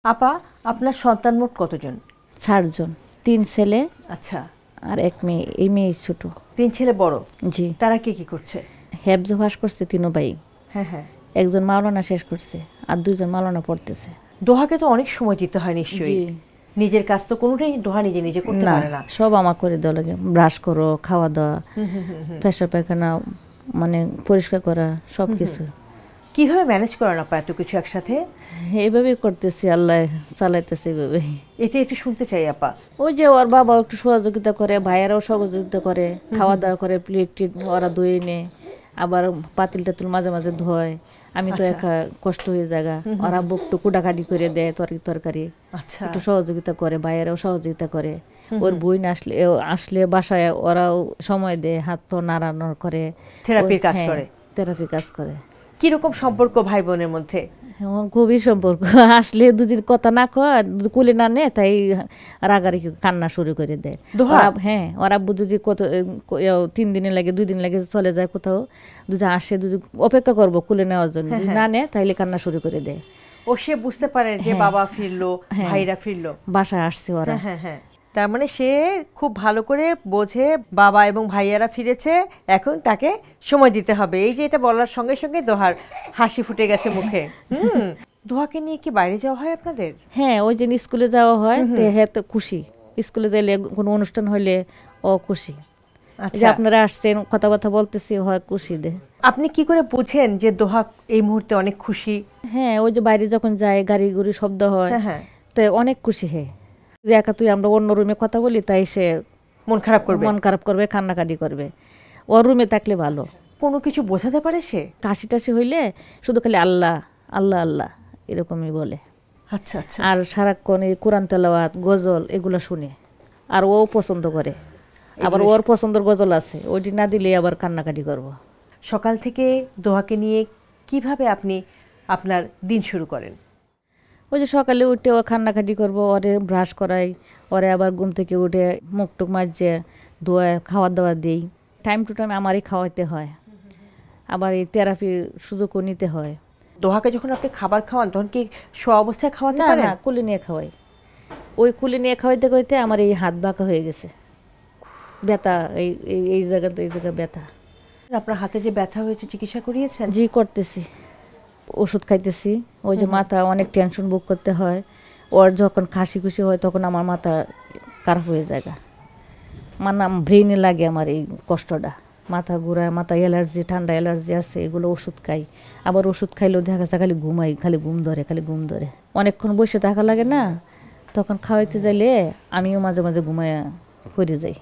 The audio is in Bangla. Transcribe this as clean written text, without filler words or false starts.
আপা, আপনার সন্তান মোট কতজন? 4 জন, 3 ছেলে আচ্ছা। আর 1 মেয়ে। এই মেয়ে ছোট। 3 ছেলে বড়? জি। তারা কি করছে? হেফজ পাস করছে 3 ভাই। হ্যাঁ হ্যাঁ। একজন মাওলানা শেষ করছে আর 2 জন মাওলানা পড়তেছে। দোহাকে তো অনেক সময় দিতে হয় নিশ্চয়ই। জি। নিজের কাজ তো কোনোটাই দোহা নিজে করতে পারে না। সব আমার করে দেওয়া লাগে। ব্রাশ করো, খাওয়া দাওয়া, পেশাব পায়খানা, মানে পরিষ্কার করা, সব কিছু। কিভাবে ম্যানেজ করেন আপা এত কিছু একসাথে? এইভাবেই করতেছি, আল্লাহ চালাইতেছে এইভাবেই। এটা একটু শুনতে চাই আপা। ওই যে ওর বাবা একটু সহযোগিতা করে, ভাইয়েরাও সহযোগিতা করে, খাওয়া দাওয়া করে, প্লেট ওরা ধুয়ে নে, আবার পাতিল টাতিল মাঝে মাঝে ধোয়। আমি তো একা কষ্ট হয়ে জায়গা, ওরা একটু কুটাকাটি করে দেয় তরকারি, একটু সহযোগিতা করে, ভাইয়েরাও সহযোগিতা করে। ওর বই আসলে বাসায় ওরাও সময় দেয়, হাত পা নাড়ানোর করে, থেরাপির কাজ করে। কিরকম সম্পর্ক ভাই বোনের মধ্যে? খুবই সম্পর্ক। আসলে দুদিন কথা না কয়, কুলে না নে, তাই রাগারি কান্না শুরু করে দেয়। হ্যাঁ, ওরা বুঝি কত 3 দিনে লাগে, 2 দিন লাগে চলে যায় কোথাও, দুজন আসে, দুজন অপেক্ষা করবো কুলে নেওয়ার জন্য, যদি না নেয় তাইলে কান্না শুরু করে দেয়। ও সে বুঝতে পারে যে বাবা ফিরলো, ভাইরা ফিরলো, বাসায় আসছে ওরা। হ্যাঁ হ্যাঁ। তার মানে সে খুব ভালো করে বোঝে বাবা এবং ভাইয়ারা ফিরেছে, এখন তাকে সময় দিতে হবে। এই যে এটা বলার সঙ্গে সঙ্গে দোহার হাসি ফুটে গেছে মুখে। দোহাকে নিয়ে কি বাইরে যাওয়া হয় আপনাদের? হ্যাঁ, ওই যে স্কুলে যাওয়া হয়, হ্যাঁ তো খুশি। স্কুলে যাইলে কোনো অনুষ্ঠান হলে ও খুশি। যে আপনারা আসছেন, কথাবার্তা বলতেছি, হয় খুশি দে। আপনি কি করে বুঝেন যে দোহা এই মুহূর্তে অনেক খুশি? হ্যাঁ, ওই যে বাইরে যখন যায়, গাড়ি গুড়ি শব্দ হয়, তো অনেক খুশি হয়। যে একা তুই আমরা অন্য রুমে কথা বলি, তাই সে মন খারাপ করবে, কান্নাকাটি করবে। ওর রুমে থাকলে ভালো। কোনো কিছু বোঝাতে পারে সে? কাশি টাশি হইলে শুধু খালি আল্লাহ আল্লাহ আল্লাহ এরকমই বলে। আচ্ছা আচ্ছা। আর সারাক্ষণ এই কোরআন তেলাওয়াত, গজল এগুলো শুনে, আর ও পছন্দ করে। আবার ওর পছন্দের গজল আছে, ওইটি না দিলে আবার কান্নাকাটি করব। সকাল থেকে দোহাকে নিয়ে কিভাবে আপনি আপনার দিন শুরু করেন? ওই যে সকালে উঠে ও কান্নাকাটি করবো, ওরে ব্রাশ করাই, ওরে আবার ঘুম থেকে উঠে মুখ টুক মাজে ধোয়া, খাওয়া দাওয়া দিই। টাইম টু টাইম আমারই খাওয়াইতে হয়, আবার এই থেরাপির সুযোগও নিতে হয়। দোহাকে যখন আপনি খাবার খাওয়ান তখন কি শোয়া অবস্থায় খাওয়াতে পারেন? না, কুলি নিয়ে খাওয়াই। ওই কুলি নিয়ে খাওয়াইতে খাওয়াইতে আমার এই হাত বাঁকা হয়ে গেছে, ব্যথা, এই জায়গাতে এই জায়গায় ব্যথা। আপনার হাতে যে ব্যথা হয়েছে চিকিৎসা করিয়েছেন? জি, করতেছি, ওষুধ খাইতেছি। ওই যে মাথা অনেক টেনশন ভোগ করতে হয়, ওর যখন খাসি খুশি হয় তখন আমার মাথা খারাপ হয়ে যায়, মানে ব্রেনে লাগে আমার এই কষ্টটা, মাথা ঘুরায়, মাথা অ্যালার্জি, ঠান্ডা অ্যালার্জি আছে, এগুলো ওষুধ খাই। আবার ওষুধ খাইলেও দেখা যাচ্ছে খালি ঘুমাই, খালি ঘুম ধরে। অনেকক্ষণ বসে থাকা লাগে না, তখন খাওয়াইতে যাইলে আমিও মাঝে মাঝে ঘুমায় পড়ে যাই।